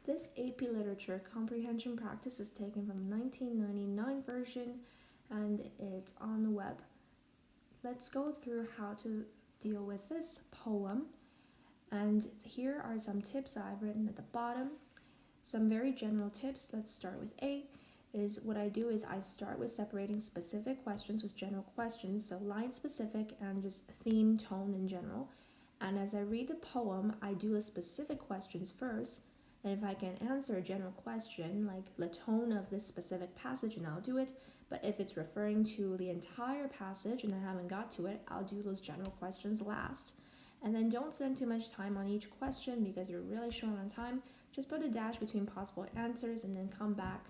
This AP Literature Comprehension practice is taken from 1999 version and it's on the web. Let's go through how to deal with this poem. And here are some tips that I've written at the bottom. Some very general tips. Let's start with A. Is what I do is I start with separating specific questions with general questions, so line specific and just theme, tone in general. And as I read the poem, I do the specific questions first, and if I can answer a general question, like the tone of this specific passage, and I'll do it, but if it's referring to the entire passage and I haven't got to it, I'll do those general questions last. And then don't spend too much time on each question because you're really short on time. Just put a dash between possible answers and then come back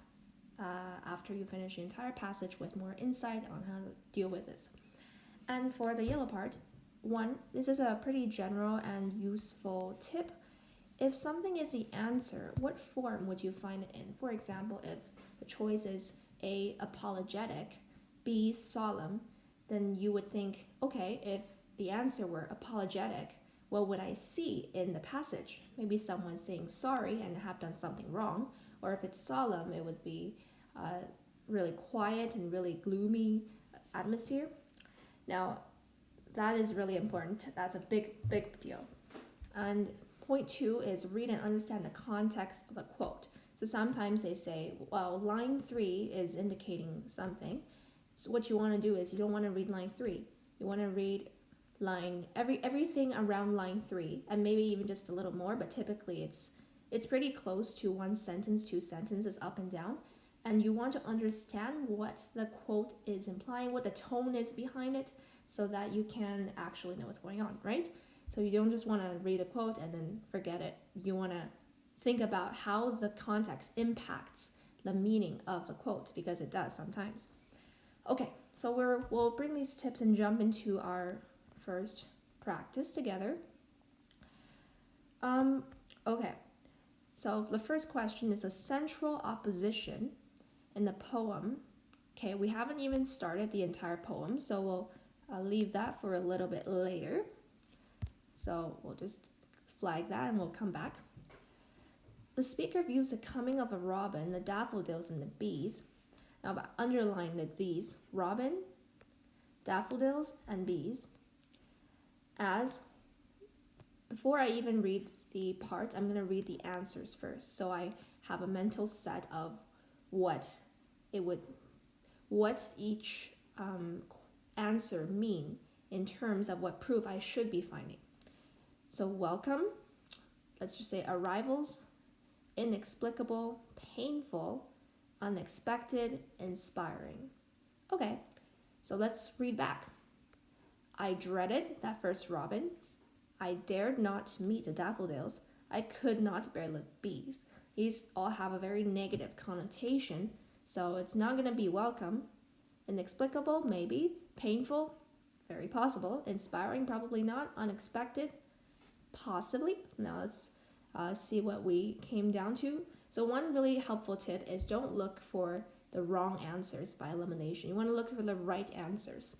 after you finish the entire passage with more insight on how to deal with this. And for the yellow part, one, this is a pretty general and useful tip. If something is the answer, what form would you find it in? For example, if the choice is A, apologetic, B, solemn, then you would think, okay, if the answer were apologetic, what would I see in the passage? Maybe someone saying sorry and have done something wrong. Or if it's solemn, it would be really quiet and really gloomy atmosphere. Now, that is really important. That's a big deal. And point 2 is read and understand the context of a quote. So sometimes they say, well, line 3 is indicating something. So what you want to do is you don't want to read line 3. You want to read everything around line 3, and maybe even just a little more, but typically it's pretty close to one sentence, 2 sentences up and down. And you want to understand what the quote is implying, what the tone is behind it, so that you can actually know what's going on, right? So you don't just want to read a quote and then forget it. You want to think about how the context impacts the meaning of the quote, because it does sometimes. Okay, so we'll bring these tips and jump into our first practice together. Okay, so the first question is a central opposition in the poem. Okay, we haven't even started the entire poem, so we'll leave that for a little bit later. So we'll just flag that and we'll come back. The speaker views the coming of a robin, the daffodils, and the bees. Now underline these, robin, daffodils, and bees, as, before I even read the parts, I'm going to read the answers first. So I have a mental set of what each answer mean in terms of what proof I should be finding. So welcome, let's just say arrivals, inexplicable, painful, unexpected, inspiring. Okay, so let's read back. I dreaded that first robin. I dared not meet the daffodils. I could not bear the bees. These all have a very negative connotation, so it's not going to be welcome. Inexplicable, maybe. Painful, very possible. Inspiring, probably not. Unexpected, possibly. Now let's see what we came down to. So one really helpful tip is don't look for the wrong answers by elimination. You want to look for the right answers.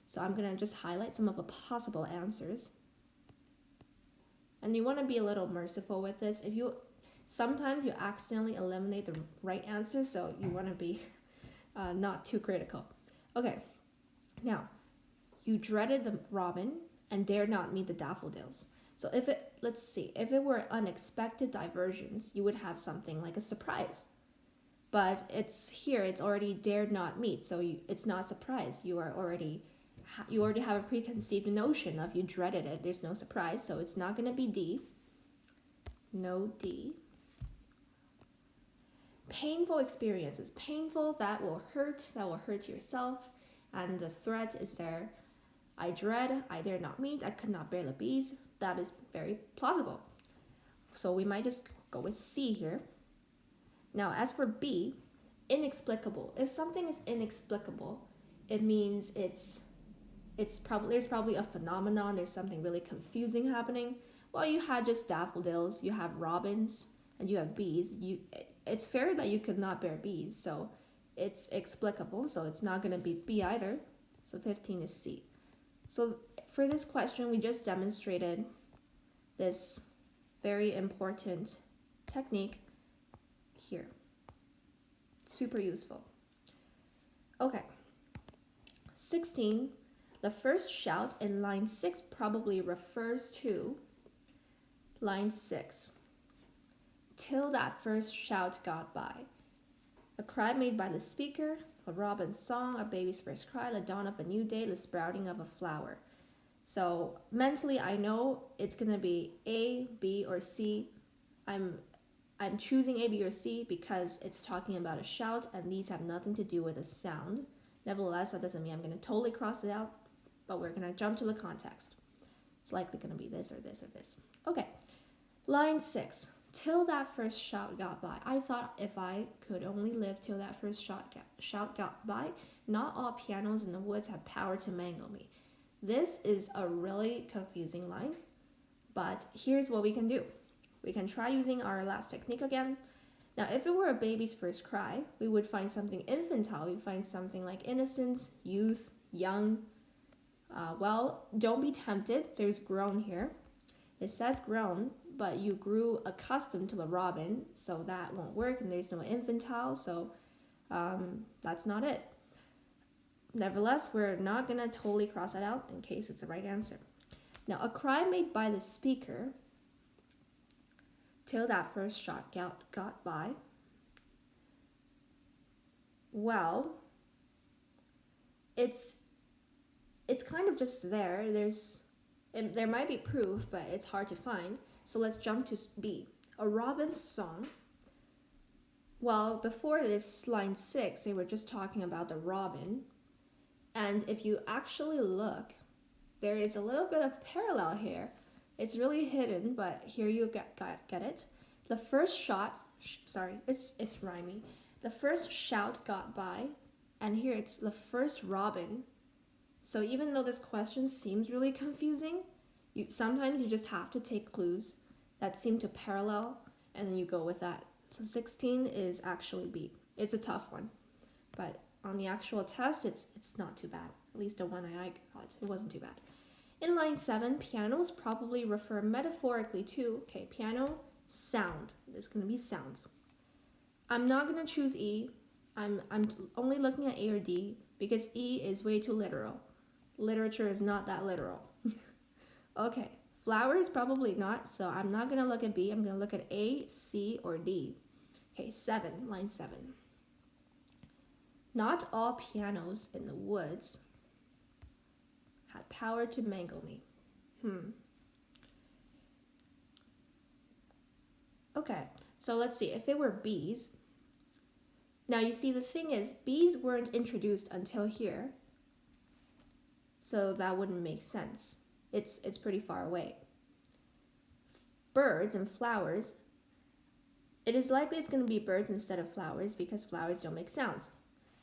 So I'm going to just highlight some of the possible answers. And you want to be a little merciful with this. Sometimes you accidentally eliminate the right answer, so you want to be not too critical. Okay, now, you dreaded the robin and dared not meet the daffodils. So let's see, if it were unexpected diversions, you would have something like a surprise. But it's already dared not meet, so it's not a surprise. You already have a preconceived notion of you dreaded it. There's no surprise, so it's not going to be D. No D. Painful experiences. Painful, that will hurt yourself. And the threat is there. I dread, I dare not meet, I could not bear the bees. That is very plausible. So we might just go with C here. Now, as for B, inexplicable. If something is inexplicable, it means there's probably a phenomenon, there's something really confusing happening. Well, you had just daffodils, you have robins, and you have bees. It's fair that you could not bear bees, so it's explicable, so it's not going to be B either. So 15 is C. So for this question, we just demonstrated this very important technique here. Super useful. Okay. 16. The first shout in line 6 probably refers to line 6. Till that first shout got by. A cry made by the speaker, a robin's song, a baby's first cry, the dawn of a new day, the sprouting of a flower. So mentally, I know it's going to be A, B, or C. I'm choosing A, B, or C because it's talking about a shout, and these have nothing to do with a sound. Nevertheless, that doesn't mean I'm going to totally cross it out, but we're going to jump to the context. It's likely going to be this or this or this. Okay, line 6. Till that first shout got by. I thought if I could only live till that first shout got by, not all pianos in the woods had power to mangle me. This is a really confusing line, but here's what we can do. We can try using our last technique again. Now, if it were a baby's first cry, we would find something infantile. We'd find something like innocence, youth, young. Well, don't be tempted. There's grown here. It says grown, but you grew accustomed to the robin, so that won't work, and there's no infantile, so that's not it. Nevertheless, we're not going to totally cross that out in case it's the right answer. Now, a cry made by the speaker till that first shot got by. Well, it's kind of just there. There might be proof, but it's hard to find. So let's jump to B. A robin's song. Well, before this line 6, they were just talking about the robin. And if you actually look, there is a little bit of parallel here. It's really hidden, but here you get it. The first it's rhyming. The first shout got by, and here it's the first robin. So even though this question seems really confusing, sometimes you just have to take clues that seem to parallel, and then you go with that. So 16 is actually B. It's a tough one, but on the actual test, it's not too bad. At least the one I got, it wasn't too bad. In line 7, pianos probably refer metaphorically to, piano, sound. There's going to be sounds. I'm not going to choose E. I'm only looking at A or D because E is way too literal. Literature is not that literal. Okay, flowers probably not, so I'm not going to look at B. I'm going to look at A, C, or D. Okay, 7, line 7. Not all pianos in the woods had power to mangle me. Okay, so let's see. If it were bees, now you see the thing is bees weren't introduced until here, so that wouldn't make sense. It's pretty far away. Birds and flowers, it is likely it's going to be birds instead of flowers because flowers don't make sounds.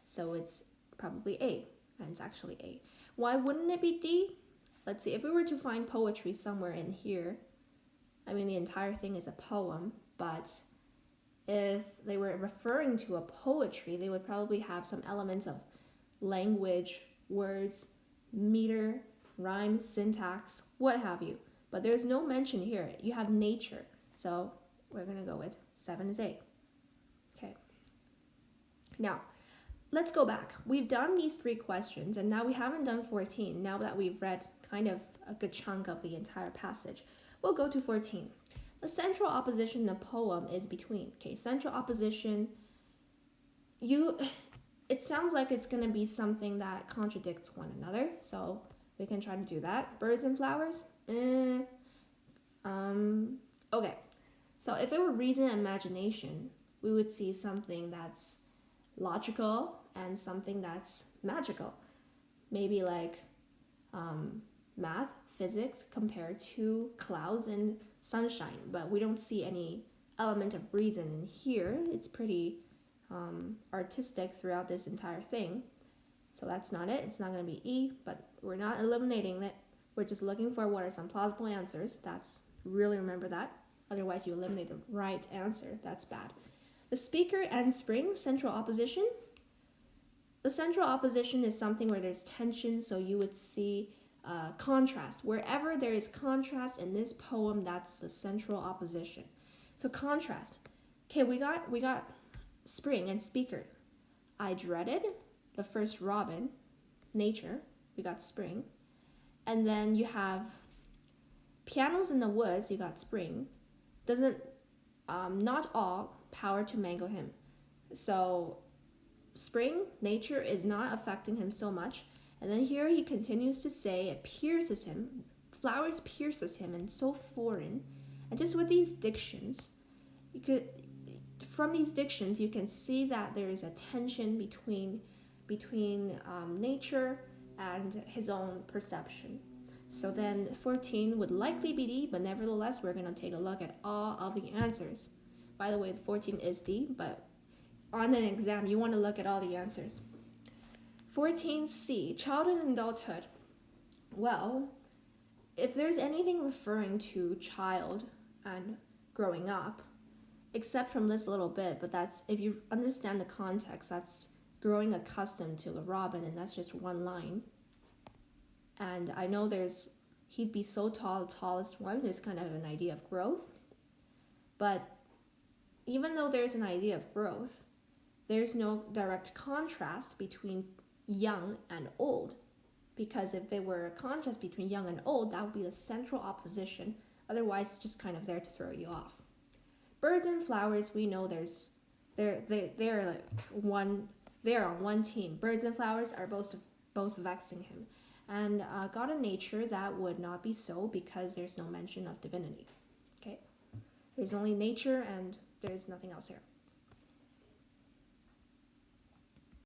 So it's probably A, and it's actually A. Why wouldn't it be D? Let's see, if we were to find poetry somewhere in here, I mean the entire thing is a poem, but if they were referring to a poetry, they would probably have some elements of language, words, meter, rhyme, syntax, what have you. But there's no mention here. You have nature. So we're going to go with 7 is A. Okay. Now, let's go back. We've done these 3 questions, and now we haven't done 14. Now that we've read kind of a good chunk of the entire passage, we'll go to 14. The central opposition in a poem is between. Okay, central opposition, it sounds like it's going to be something that contradicts one another, so we can try to do that. Birds and flowers? Okay, so if it were reason and imagination, we would see something that's logical and something that's magical. Maybe like math, physics compared to clouds and sunshine, but we don't see any element of reason in here. It's pretty artistic throughout this entire thing. So that's not it. It's not going to be E, but we're not eliminating it. We're just looking for what are some plausible answers. That's really remember that. Otherwise, you eliminate the right answer. That's bad. The speaker and spring, central opposition. The central opposition is something where there's tension, so you would see contrast. Wherever there is contrast in this poem, that's the central opposition. So contrast. Okay, we got spring and speaker. I dreaded the first robin, nature. We got spring. And then you have pianos in the woods, you got spring. Doesn't not all power to mango him. So spring, nature is not affecting him so much. And then here he continues to say it pierces him. Flowers pierces him and so foreign. And just with these dictions, from these dictions you can see that there is a tension between nature and his own perception. So then 14 would likely be D, but nevertheless we're going to take a look at all of the answers. By the way, 14 is D, but on an exam you want to look at all the answers. 14C, childhood and adulthood. Well, if there's anything referring to child and growing up, except from this little bit, but that's, if you understand the context, that's growing accustomed to the robin, and that's just one line. And I know he'd be so tall, the tallest one, there's kind of an idea of growth. But even though there's an idea of growth, there's no direct contrast between young and old. Because if there were a contrast between young and old, that would be the central opposition. Otherwise, it's just kind of there to throw you off. Birds and flowers, we know they're on one team. Birds and flowers are both vexing him. And God and nature, that would not be so because there's no mention of divinity. Okay? There's only nature and there's nothing else here.